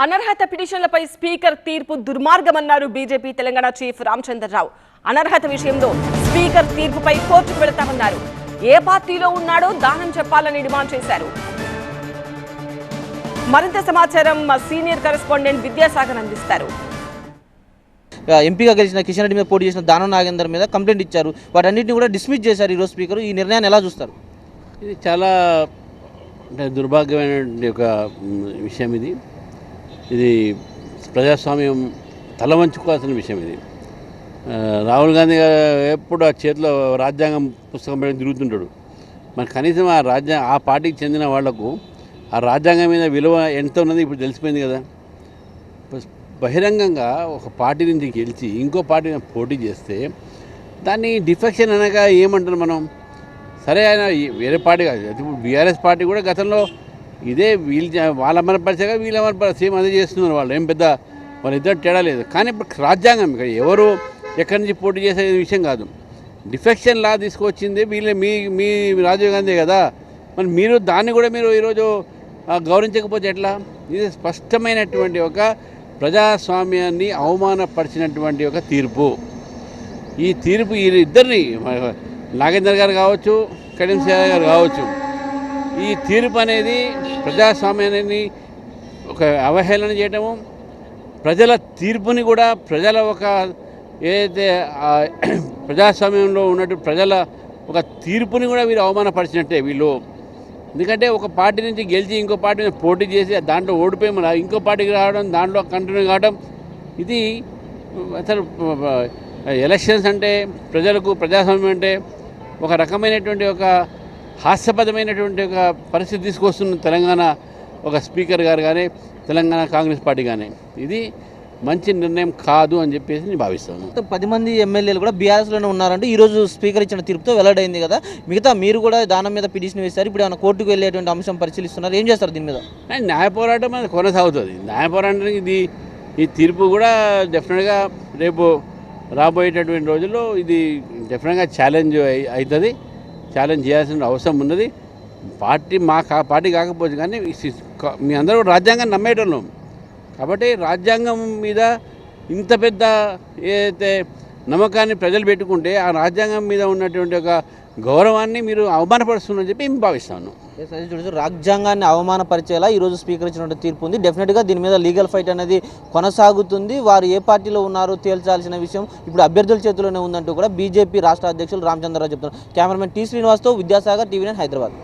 అనర్హత పిటిషన్లపై స్పీకర్ తీర్పు దుర్మార్గమన్నారు BJP Telangana chief Ramachandra Rao. అనర్హత విషయంలో స్పీకర్ తీర్పుపై కోర్టుకు వెళతామన్నారు. ఏ పార్టీలో ఉన్నాడో దానం చెప్పాలని డిమాండ్ చేశారు. మరింత సమాచారం మా సీనియర్ కరెస్పాండెంట్ విద్యాసాగర్ అందిస్తారు. ఎంపీగా గెలిచిన కిషన్ రెడ్డి మీద పోటీ చేసిన దానం నాగేందర్ మీద కంప్లైంట్ ఇచ్చారు. వాటన్నింటినీ కూడా డిస్మిస్ చేశారు ఈరోజు స్పీకర్. ఈ నిర్ణయాన్ని ఎలా చూస్తారు? ఇది చాలా దుర్భాగ్యమైన ఒక విషయం. ఇది ప్రజాస్వామ్యం తల వంచుకోవాల్సిన విషయం. ఇది రాహుల్ గాంధీ గారు ఎప్పుడు ఆ చేతిలో రాజ్యాంగం పుస్తకం పైన తిరుగుతుంటాడు. మరి కనీసం ఆ పార్టీకి చెందిన వాళ్లకు ఆ రాజ్యాంగం మీద విలువ ఎంత ఉన్నది ఇప్పుడు తెలిసిపోయింది కదా. బహిరంగంగా ఒక పార్టీ నుంచి గెలిచి ఇంకో పార్టీ పోటీ చేస్తే దాన్ని డిఫెక్షన్ అనగా ఏమంటారు మనం? సరే, ఆయన వేరే పార్టీ కాదు. ఇప్పుడు బీఆర్ఎస్ పార్టీ కూడా గతంలో ఇదే వాళ్ళ అమరపరిచగా వీళ్ళ అమరపరిచ సేమ్ అదే చేస్తున్నారు. వాళ్ళు ఏం పెద్ద వాళ్ళిద్దరు తేడా లేదు. కానీ ఇప్పుడు రాజ్యాంగం ఇక్కడ ఎవరు ఎక్కడి నుంచి పోటీ చేసే విషయం కాదు. డిఫెక్షన్ లా తీసుకొచ్చింది వీళ్ళే, మీ రాజీవ్ గాంధీ కదా. మరి మీరు దాన్ని కూడా మీరు ఈరోజు గౌరవించకపోతే ఎట్లా? ఇది స్పష్టమైనటువంటి ఒక ప్రజాస్వామ్యాన్ని అవమానపరిచినటువంటి ఒక తీర్పు. ఈ తీర్పు ఇద్దరిని, నాగేందర్ గారు కావచ్చు, కడియం సిఆర్ గారు కావచ్చు, ఈ తీర్పు అనేది ప్రజాస్వామ్యాన్ని ఒక అవహేళన చేయటము, ప్రజల తీర్పుని కూడా ప్రజల ఒక ఏదైతే ప్రజాస్వామ్యంలో ఉన్నట్టు ప్రజల ఒక తీర్పుని కూడా వీరు అవమానపరిచినట్టే వీళ్ళు. ఎందుకంటే ఒక పార్టీ నుంచి గెలిచి ఇంకో పార్టీ మీద పోటీ చేసి దాంట్లో ఓడిపోయి మన ఇంకో పార్టీకి రావడం, దాంట్లో కంటిన్యూ కావడం, ఇది అసలు ఎలక్షన్స్ అంటే ప్రజలకు ప్రజాస్వామ్యం అంటే ఒక రకమైనటువంటి ఒక హాస్యపదమైనటువంటి ఒక పరిస్థితి తీసుకొస్తున్న తెలంగాణ ఒక స్పీకర్ గారు కానీ తెలంగాణ కాంగ్రెస్ పార్టీ కానీ. ఇది మంచి నిర్ణయం కాదు అని చెప్పేసి నేను భావిస్తాను. 10 మంది ఎమ్మెల్యేలు కూడా బీఆర్ఎస్లోనే ఉన్నారంటే ఈరోజు స్పీకర్ ఇచ్చిన తీర్పుతో వెల్లడైంది కదా. మిగతా మీరు కూడా దానం మీద పిటిషన్ వేశారు. ఇప్పుడు ఏమైనా కోర్టుకు వెళ్ళేటువంటి అంశం పరిశీలిస్తున్నారు. ఏం చేస్తారు దీని మీద? న్యాయ పోరాటం అనేది కొనసాగుతుంది. న్యాయ పోరాటానికి ఈ తీర్పు కూడా డెఫినెట్గా రేపు రాబోయేటటువంటి రోజుల్లో ఇది డెఫినెట్గా ఛాలెంజ్ అవుతుంది. ఛాలెంజ్ చేయాల్సిన అవసరం ఉన్నది. పార్టీ కాకపోతే కానీ మీ అందరూ రాజ్యాంగాన్ని నమ్మేటోళ్ళం కాబట్టి రాజ్యాంగం మీద ఇంత పెద్ద ఏదైతే నమ్మకాన్ని ప్రజలు పెట్టుకుంటే ఆ రాజ్యాంగం మీద ఉన్నటువంటి ఒక గౌరవాన్ని మీరు అవమానపరుస్తున్నారని చెప్పి మేము భావిస్తాను. రాజ్యాంగాన్ని అవమానపరిచేలా ఈరోజు స్పీకర్ ఇచ్చినటువంటి తీర్పు ఉంది. డెఫినెట్గా దీని మీద లీగల్ ఫైట్ అనేది కొనసాగుతుంది. వారు ఏ పార్టీలో ఉన్నారో తేల్చాల్సిన విషయం ఇప్పుడు అభ్యర్థుల చేతిలోనే ఉందంటూ కూడా బీజేపీ రాష్ట్ర అధ్యక్షులు రామచంద్రరావు చెప్తున్నారు. కెమెరామెన్ టీ శ్రీనివాస్తో విద్యాసాగర్, టీవీ9 హైదరాబాద్.